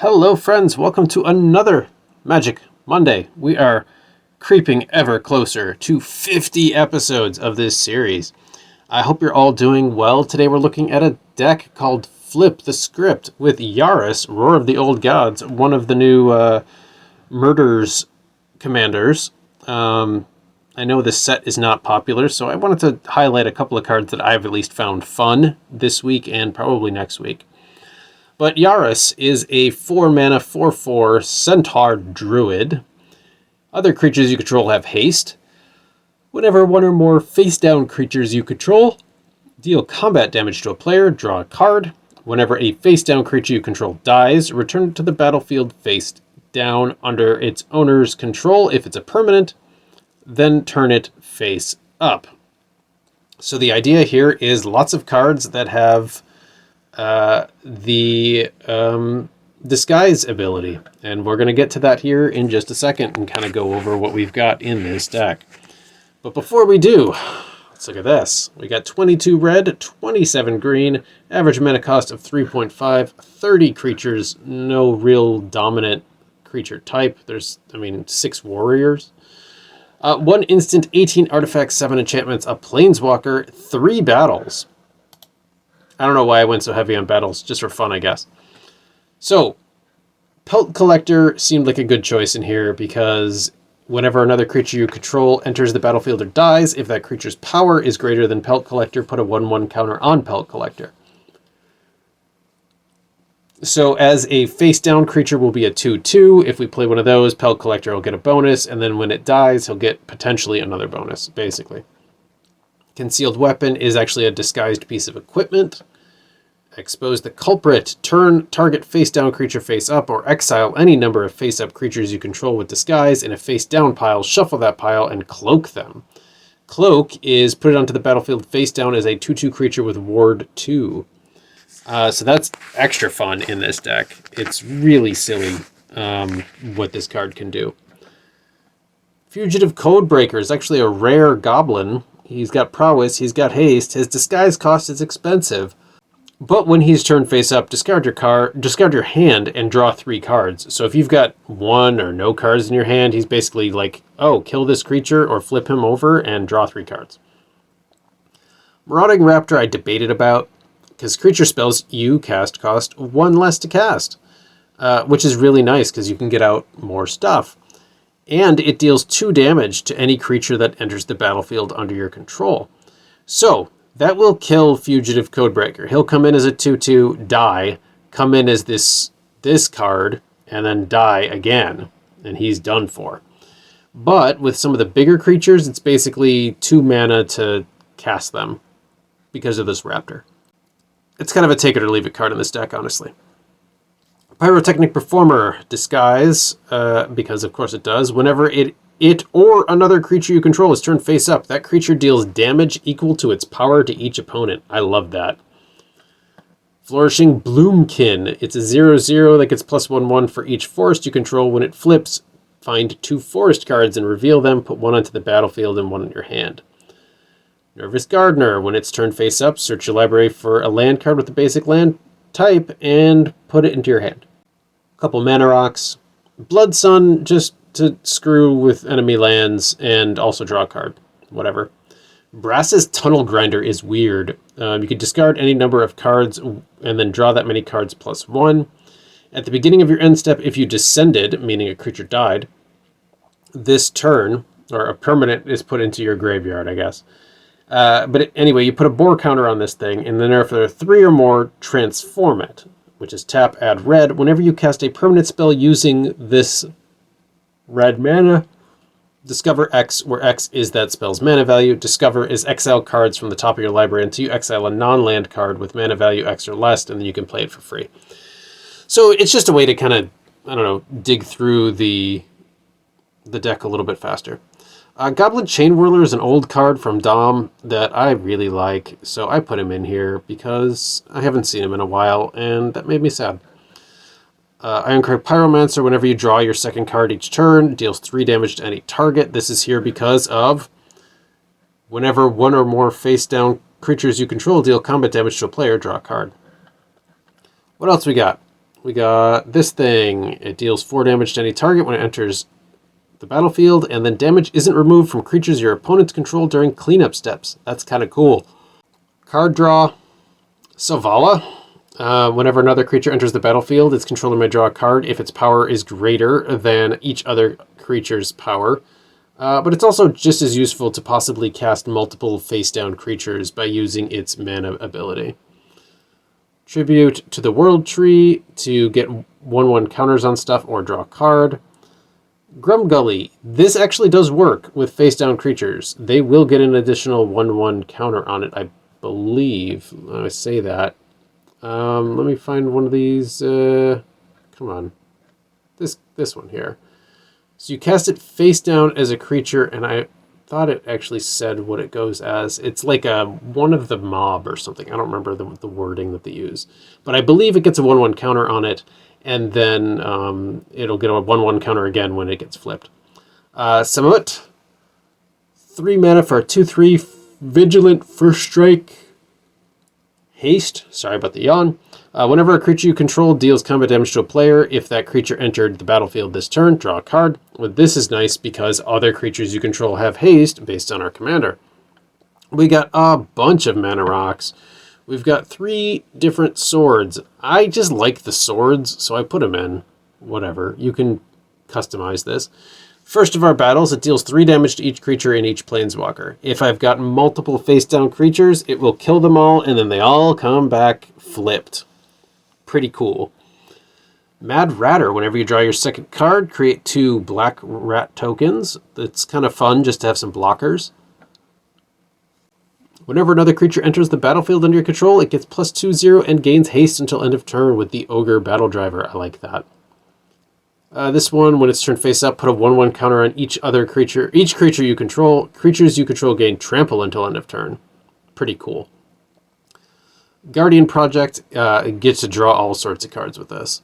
Hello friends, welcome to another Magic Monday. We are creeping ever closer to 50 episodes of this series. I hope you're all doing well. Today we're looking at a deck called Flip the Script with Yarus, Roar of the Old Gods, one of the new Murders commanders. I know this set is not popular, so I wanted to highlight a couple of cards that I've at least found fun this week and probably next week. But Yarus is a 4-mana 4/4 Centaur Druid. Other creatures you control have haste. Whenever one or more face-down creatures you control deal combat damage to a player, draw a card. Whenever a face-down creature you control dies, return it to the battlefield face down under its owner's control if it's a permanent, then turn it face up. So the idea here is lots of cards that have the disguise ability, and we're going to get to that here in just a second and kind of go over what we've got in this deck. But before we do, let's look at this. We got 22 red, 27 green, average mana cost of 3.5, 30 creatures, no real dominant creature type. There's, 6 warriors. 1 instant, 18 artifacts, 7 enchantments, a planeswalker, 3 battles. I don't know why I went so heavy on battles, just for fun, I guess. So, Pelt Collector seemed like a good choice in here because whenever another creature you control enters the battlefield or dies, if that creature's power is greater than Pelt Collector, put a 1/1 counter on Pelt Collector. So as a face-down creature will be a 2/2. If we play one of those, Pelt Collector will get a bonus, and then when it dies, he'll get potentially another bonus, basically. Concealed Weapon is actually a disguised piece of equipment. Expose the Culprit. Turn target face-down creature face up, or exile any number of face-up creatures you control with Disguise in a face-down pile. Shuffle that pile and cloak them. Cloak is put it onto the battlefield face-down as a 2/2 creature with Ward 2. So that's extra fun in this deck. It's really silly what this card can do. Fugitive Codebreaker is actually a rare goblin. He's got prowess, he's got haste, his disguise cost is expensive, but when he's turned face up, discard your hand and draw 3 cards. So if you've got 1 or no cards in your hand, he's basically like, oh, kill this creature or flip him over and draw 3 cards. Marauding Raptor I debated about, because creature spells you cast cost 1 less to cast, which is really nice because you can get out more stuff. And it deals 2 damage to any creature that enters the battlefield under your control. So, that will kill Fugitive Codebreaker. He'll come in as a 2/2, die, come in as this card, and then die again. And he's done for. But with some of the bigger creatures, it's basically 2 mana to cast them because of this Raptor. It's kind of a take it or leave it card in this deck, honestly. Pyrotechnic Performer, disguise, because of course it does. Whenever it or another creature you control is turned face up, that creature deals damage equal to its power to each opponent. I love that. Flourishing Bloomkin. It's a 0/0 that gets +1/1 for each forest you control. When it flips, find 2 forest cards and reveal them. Put 1 onto the battlefield and 1 in your hand. Nervous Gardener. When it's turned face up, search your library for a land card with the basic land type and put it into your hand. A couple mana rocks. Blood Sun, just to screw with enemy lands and also draw a card. Whatever. Brass's Tunnel Grinder is weird. You could discard any number of cards and then draw that many cards +1. At the beginning of your end step, if you descended, meaning a creature died, this turn, or a permanent is put into your graveyard, I guess. Anyway, you put a boar counter on this thing, and then if there are 3 or more, transform it, which is tap, add red. Whenever you cast a permanent spell using this red mana, discover X, where X is that spell's mana value. Discover is exile cards from the top of your library until you exile a non-land card with mana value X or less, and then you can play it for free. So it's just a way to kind of, dig through the deck a little bit faster. Goblin Chain Whirler is an old card from Dom that I really like, so I put him in here because I haven't seen him in a while, and that made me sad. Ironcrag Pyromancer, whenever you draw your second card each turn, deals 3 damage to any target. This is here because of whenever 1 or more face-down creatures you control deal combat damage to a player, draw a card. What else we got? we got this thing. It deals 4 damage to any target when it enters the battlefield, and then damage isn't removed from creatures your opponents control during cleanup steps. That's kind of cool. Card draw. Savala. Whenever another creature enters the battlefield, its controller may draw a card if its power is greater than each other creature's power. But it's also just as useful to possibly cast multiple face-down creatures by using its mana ability. Tribute to the World Tree to get 1/1 counters on stuff or draw a card. Grumgully. This actually does work with face-down creatures. They will get an additional 1/1 counter on it, I believe. I say that. Let me find one of these. Come on. This one here. So you cast it face down as a creature, and I thought it actually said what it goes as. It's like one of the mob or something. I don't remember the wording that they use. But I believe it gets a 1/1 counter on it, and then it'll get a 1/1 counter again when it gets flipped. Samut. 3 mana for a 2/3 Vigilant First Strike. Haste. Sorry about the yawn. Whenever a creature you control deals combat damage to a player, if that creature entered the battlefield this turn, draw a card. Well, this is nice because other creatures you control have haste based on our commander. We got a bunch of mana rocks. We've got 3 different swords. I just like the swords, so I put them in. Whatever. You can customize this. First of our battles, it deals 3 damage to each creature in each planeswalker. If I've got multiple face-down creatures, it will kill them all, and then they all come back flipped. Pretty cool. Mad Ratter. Whenever you draw your second card, create 2 black rat tokens. It's kind of fun just to have some blockers. Whenever another creature enters the battlefield under your control, it gets +2/0 and gains haste until end of turn with the Ogre Battle Driver. I like that. This one, when it's turned face up, put a 1/1 counter on each creature you control. Creatures you control gain trample until end of turn. Pretty cool. Guardian Project gets to draw all sorts of cards with this.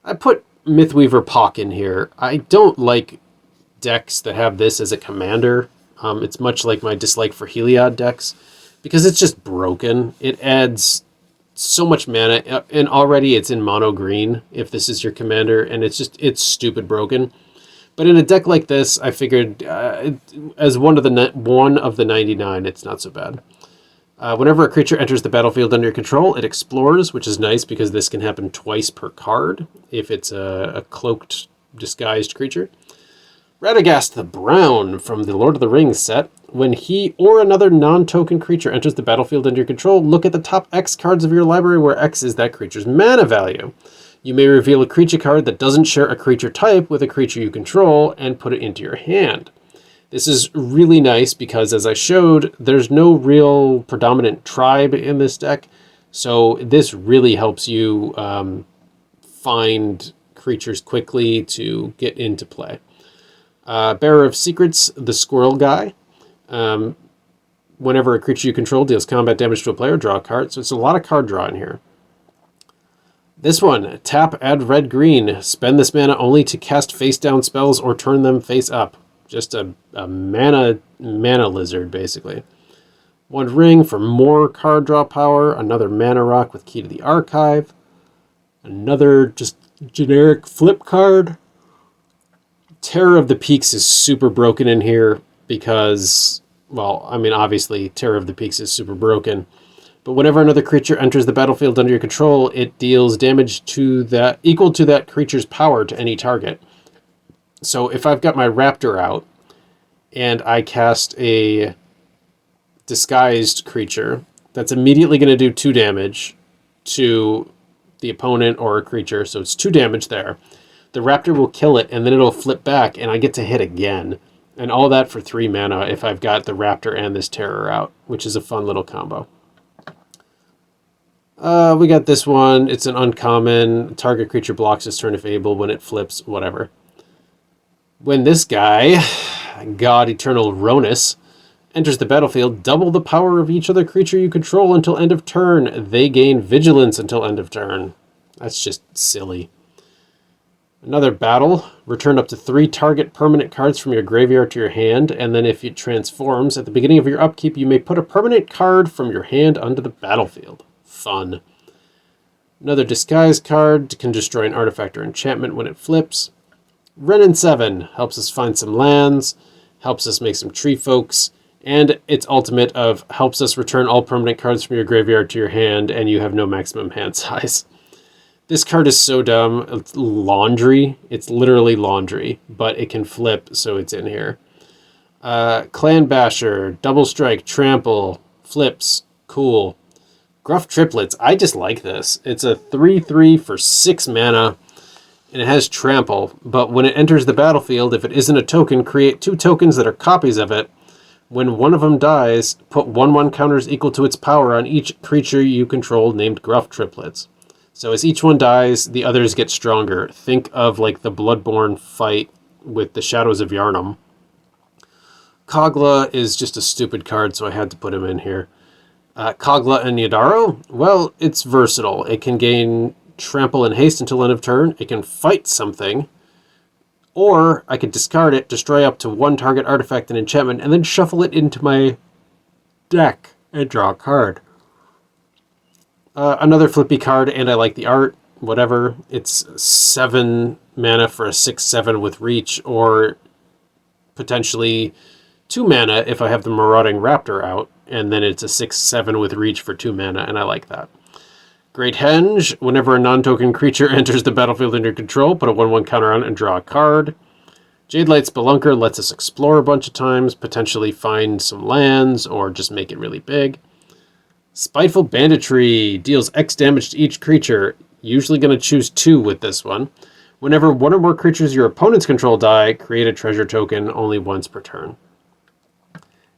I put Mythweaver Pock in here. I don't like decks that have this as a commander. It's much like my dislike for Heliod decks because it's just broken. It adds so much mana, and already it's in mono green if this is your commander, and it's stupid broken. But in a deck like this, I figured as one of the 99, it's not so bad. Whenever a creature enters the battlefield under your control, it explores, which is nice because this can happen twice per card if it's a cloaked, disguised creature. Radagast the Brown from the Lord of the Rings set. When he or another non-token creature enters the battlefield under your control, look at the top X cards of your library where X is that creature's mana value. You may reveal a creature card that doesn't share a creature type with a creature you control and put it into your hand. This is really nice because, as I showed, there's no real predominant tribe in this deck, so this really helps you find creatures quickly to get into play. Bearer of Secrets, the Squirrel Guy. Whenever a creature you control deals combat damage to a player, draw a card. So it's a lot of card draw in here. This one, tap, add red-green. Spend this mana only to cast face-down spells or turn them face up. Just a mana lizard, basically. 1 ring for more card draw power. Another mana rock with Key to the Archive. Another just generic flip card. Terror of the Peaks is super broken in here because, well, I mean, obviously, Terror of the Peaks is super broken. But whenever another creature enters the battlefield under your control, it deals damage equal to that creature's power to any target. So if I've got my Raptor out and I cast a disguised creature, that's immediately going to do 2 damage to the opponent or a creature. So it's 2 damage there. The Raptor will kill it, and then it'll flip back, and I get to hit again. And all that for 3 mana if I've got the Raptor and this Terror out, which is a fun little combo. We got this one. It's an uncommon. Target creature blocks its turn if able. When it flips, whatever. When this guy, God Eternal Ronus, enters the battlefield, double the power of each other creature you control until end of turn. They gain vigilance until end of turn. That's just silly. Another battle. Return up to 3 target permanent cards from your graveyard to your hand, and then if it transforms, at the beginning of your upkeep, you may put a permanent card from your hand onto the battlefield. Fun. Another disguise card can destroy an artifact or enchantment when it flips. Renin 7 helps us find some lands, helps us make some tree folks, and its ultimate of helps us return all permanent cards from your graveyard to your hand, and you have no maximum hand size. This card is so dumb. It's laundry. It's literally laundry, but it can flip, so it's in here. Clan Basher, Double Strike, Trample, flips, cool. Gruff Triplets, I just like this. It's a 3/3 for 6 mana, and it has Trample, but when it enters the battlefield, if it isn't a token, create 2 tokens that are copies of it. When one of them dies, put 1/1 counters equal to its power on each creature you control named Gruff Triplets. So as each one dies, the others get stronger. Think of like the Bloodborne fight with the Shadows of Yharnam. Kogla is just a stupid card, so I had to put him in here. Kogla and Yadaro, well, it's versatile. It can gain trample and haste until end of turn. It can fight something. Or I could discard it, destroy up to 1 target artifact and enchantment, and then shuffle it into my deck and draw a card. Another flippy card, and I like the art. Whatever. It's 7 mana for a 6/7 with reach, or potentially 2 mana if I have the Marauding Raptor out, and then it's a 6/7 with reach for 2 mana, and I like that. Great Henge, whenever a non-token creature enters the battlefield under your control, put a 1/1 counter on it and draw a card. Jadelight Spelunker lets us explore a bunch of times, potentially find some lands, or just make it really big. Spiteful Banditry deals X damage to each creature. Usually going to choose 2 with this one. Whenever 1 or more creatures your opponents control die, create a treasure token only once per turn.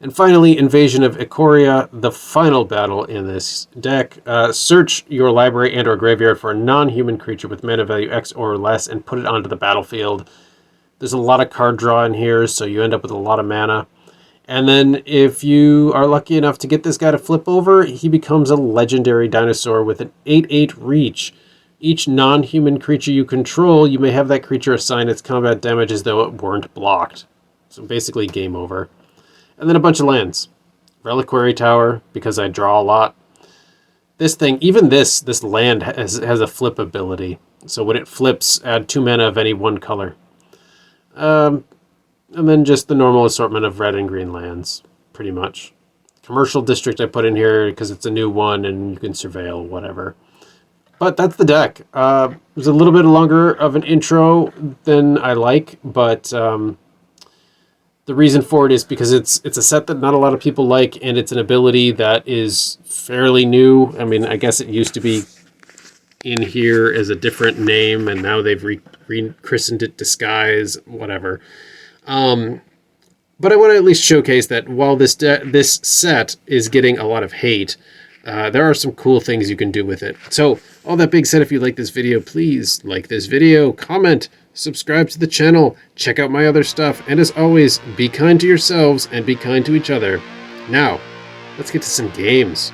And finally, Invasion of Ikoria, the final battle in this deck. Search your library and or graveyard for a non-human creature with mana value X or less and put it onto the battlefield. There's a lot of card draw in here, so you end up with a lot of mana. And then if you are lucky enough to get this guy to flip over, he becomes a legendary dinosaur with an 8/8 reach. Each non-human creature you control, you may have that creature assign its combat damage as though it weren't blocked. So basically game over. And then a bunch of lands. Reliquary Tower, because I draw a lot. This thing, even this land has a flip ability. So when it flips, add 2 mana of any one color. And then just the normal assortment of red and green lands, pretty much. Commercial District I put in here because it's a new one and you can surveil, whatever. But that's the deck. It was a little bit longer of an intro than I like, but the reason for it is because it's a set that not a lot of people like, and it's an ability that is fairly new. I mean, I guess it used to be in here as a different name, and now they've rechristened it Disguise, whatever. But I want to at least showcase that while this set is getting a lot of hate, there are some cool things you can do with it. So, all that being said, if you like this video, please like this video, comment, subscribe to the channel, check out my other stuff, and as always, be kind to yourselves and be kind to each other. Now, let's get to some games.